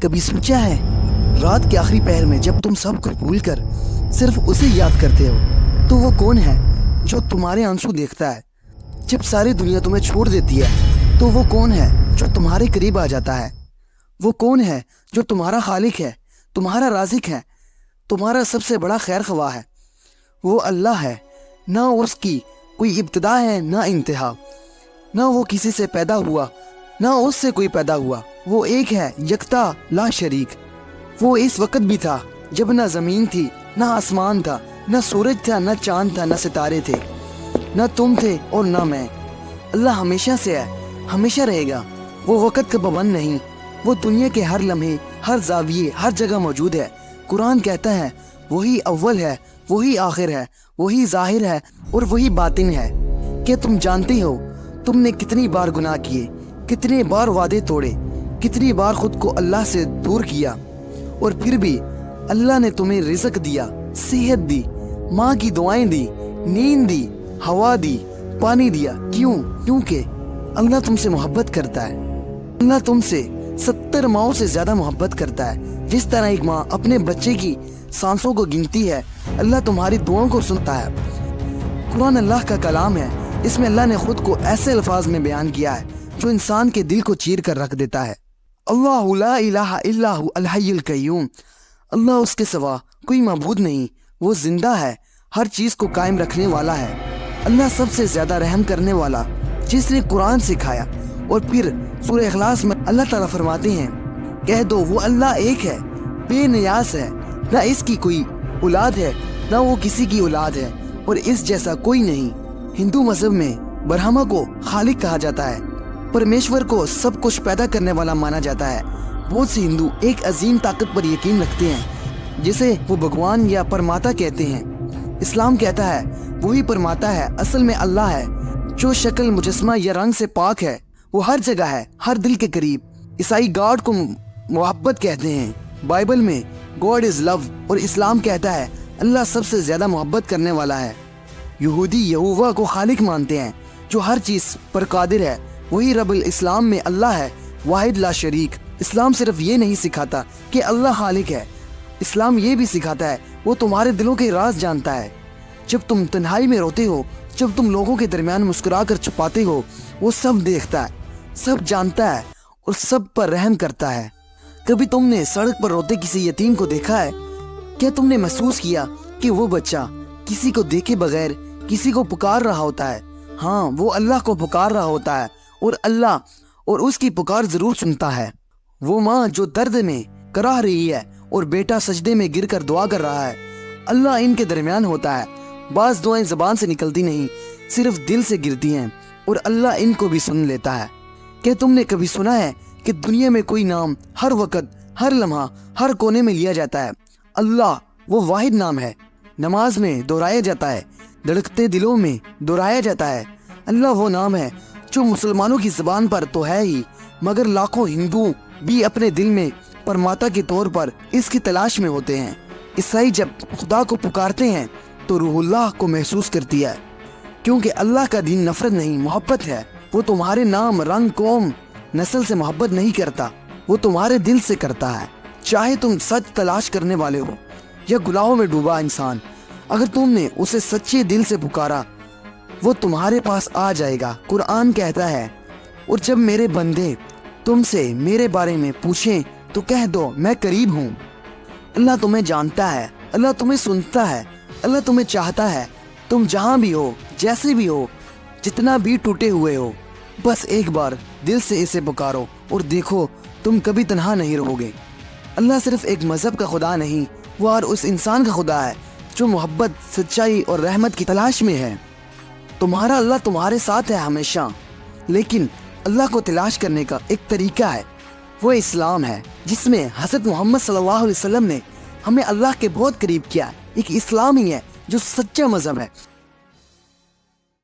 کبھی سوچا ہے رات کے آخری پہر میں جب تم سب کو بھول کر صرف اسے یاد کرتے ہو تو وہ کون ہے جو تمہارے آنسو دیکھتا ہے؟ جب ساری دنیا تمہیں چھوڑ دیتی ہے تو وہ کون ہے جو تمہارے قریب آ جاتا ہے؟ وہ کون ہے جو تمہارا خالق ہے، تمہارا رازق ہے، تمہارا سب سے بڑا خیر خواہ ہے؟ وہ اللہ ہے، نہ اس کی کوئی ابتدا ہے نہ انتہا، نہ وہ کسی سے پیدا ہوا نہ اس سے کوئی پیدا ہوا۔ وہ ایک ہے، یکتا، لا شریک۔ وہ اس وقت بھی تھا جب نہ زمین تھی نہ آسمان تھا، نہ سورج تھا نہ چاند تھا، نہ ستارے تھے، نہ تم تھے اور نہ میں۔ اللہ ہمیشہ سے ہے، ہمیشہ رہے گا۔ وہ وقت کا پابند نہیں، وہ دنیا کے ہر لمحے، ہر زاویے، ہر جگہ موجود ہے۔ قرآن کہتا ہے وہی اول ہے، وہی آخر ہے، وہی ظاہر ہے اور وہی باطن ہے۔ کیا تم جانتے ہو تم نے کتنی بار گناہ کیے، کتنے بار وعدے توڑے، کتنی بار خود کو اللہ سے دور کیا، اور پھر بھی اللہ نے تمہیں رزق دیا، صحت دی، ماں کی دعائیں دی، نیند دی، ہوا دی، پانی دیا۔ کیونکہ اللہ تم سے محبت کرتا ہے۔ اللہ تم سے 70 ماؤں سے زیادہ محبت کرتا ہے۔ جس طرح ایک ماں اپنے بچے کی سانسوں کو گنتی ہے، اللہ تمہاری دعاؤں کو سنتا ہے۔ قرآن اللہ کا کلام ہے، اس میں اللہ نے خود کو ایسے الفاظ میں بیان کیا ہے جو انسان کے دل کو چیر کر رکھ دیتا ہے۔ اللہ لا الہ الا ہو الحی القیوم۔ اللہ اس کے سوا کوئی معبود نہیں، وہ زندہ ہے، ہر چیز کو قائم رکھنے والا ہے۔ اللہ سب سے زیادہ رحم کرنے والا، جس نے قرآن سکھایا۔ اور پھر سورہ اخلاص میں اللہ تعالیٰ فرماتے ہیں، کہہ دو وہ اللہ ایک ہے، بے نیاز ہے، نہ اس کی کوئی اولاد ہے نہ وہ کسی کی اولاد ہے، اور اس جیسا کوئی نہیں۔ ہندو مذہب میں برہما کو خالق کہا جاتا ہے، پرمیشور کو سب کچھ پیدا کرنے والا مانا جاتا ہے۔ بہت سے ہندو ایک عظیم طاقت پر یقین رکھتے ہیں جسے وہ بھگوان یا پرماتا کہتے ہیں۔ اسلام کہتا ہے وہی پرماتا ہے، اصل میں اللہ ہے، جو شکل، مجسمہ یا رنگ سے پاک ہے، وہ ہر جگہ ہے، ہر دل کے قریب۔ عیسائی گاڈ کو محبت کہتے ہیں، بائبل میں گاڈ از لو، اور اسلام کہتا ہے اللہ سب سے زیادہ محبت کرنے والا ہے۔ یہودی یہوہ کو خالق مانتے ہیں جو ہر چیز پر قادر ہے، وہی رب الاسلام میں اللہ ہے، واحد لا شریک۔ اسلام صرف یہ نہیں سکھاتا کہ اللہ خالق ہے، اسلام یہ بھی سکھاتا ہے وہ تمہارے دلوں کے راز جانتا ہے۔ جب تم تنہائی میں روتے ہو، جب تم لوگوں کے درمیان مسکرا کر چھپاتے ہو، وہ سب دیکھتا ہے، سب جانتا ہے اور سب پر رحم کرتا ہے۔ کبھی تم نے سڑک پر روتے کسی یتیم کو دیکھا ہے؟ کیا تم نے محسوس کیا کہ وہ بچہ کسی کو دیکھے بغیر کسی کو پکار رہا ہوتا ہے؟ ہاں، وہ اللہ کو پکار رہا ہوتا ہے، اور اللہ اور اس کی پکار ضرور سنتا ہے۔ وہ ماں جو درد میں کراہ رہی ہے اور بیٹا سجدے میں گر کر دعا کر رہا ہے، اللہ ان کے درمیان ہوتا ہے۔ بعض دعائیں زبان سے نکلتی نہیں، صرف دل سے گرتی ہیں، اور اللہ ان کو بھی سن لیتا ہے۔ کیا تم نے کبھی سنا ہے کہ دنیا میں کوئی نام ہر وقت، ہر لمحہ، ہر کونے میں لیا جاتا ہے؟ اللہ وہ واحد نام ہے، نماز میں دہرایا جاتا ہے، دھڑکتے دلوں میں دہرایا جاتا ہے۔ اللہ وہ نام ہے جو مسلمانوں کی زبان پر تو ہے ہی، مگر لاکھوں ہندو بھی اپنے دل میں پرماتا کے طور پر اس کی تلاش میں ہوتے ہیں۔ عیسائی جب خدا کو پکارتے ہیں تو روح اللہ کو محسوس کرتی ہے، کیونکہ اللہ کا دین نفرت نہیں، محبت ہے۔ وہ تمہارے نام، رنگ، قوم، نسل سے محبت نہیں کرتا، وہ تمہارے دل سے کرتا ہے۔ چاہے تم سچ تلاش کرنے والے ہو یا گناہوں میں ڈوبا انسان، اگر تم نے اسے سچے دل سے پکارا وہ تمہارے پاس آ جائے گا۔ قرآن کہتا ہے، اور جب میرے بندے تم سے میرے بارے میں پوچھیں تو کہہ دو میں قریب ہوں۔ اللہ تمہیں جانتا ہے، اللہ تمہیں سنتا ہے، اللہ تمہیں چاہتا ہے۔ تم جہاں بھی ہو، جیسے بھی ہو، جتنا بھی ٹوٹے ہوئے ہو، بس ایک بار دل سے اسے پکارو اور دیکھو تم کبھی تنہا نہیں رہو گے۔ اللہ صرف ایک مذہب کا خدا نہیں، وہ ہر اس انسان کا خدا ہے جو محبت، سچائی اور رحمت کی تلاش میں ہے۔ تمہارا اللہ تمہارے ساتھ ہے ہمیشہ، لیکن اللہ کو تلاش کرنے کا ایک طریقہ ہے، وہ اسلام ہے، جس میں حضرت محمد صلی اللہ علیہ وسلم نے ہمیں اللہ کے بہت قریب کیا ہے۔ ایک اسلام ہی ہے جو سچا مذہب ہے۔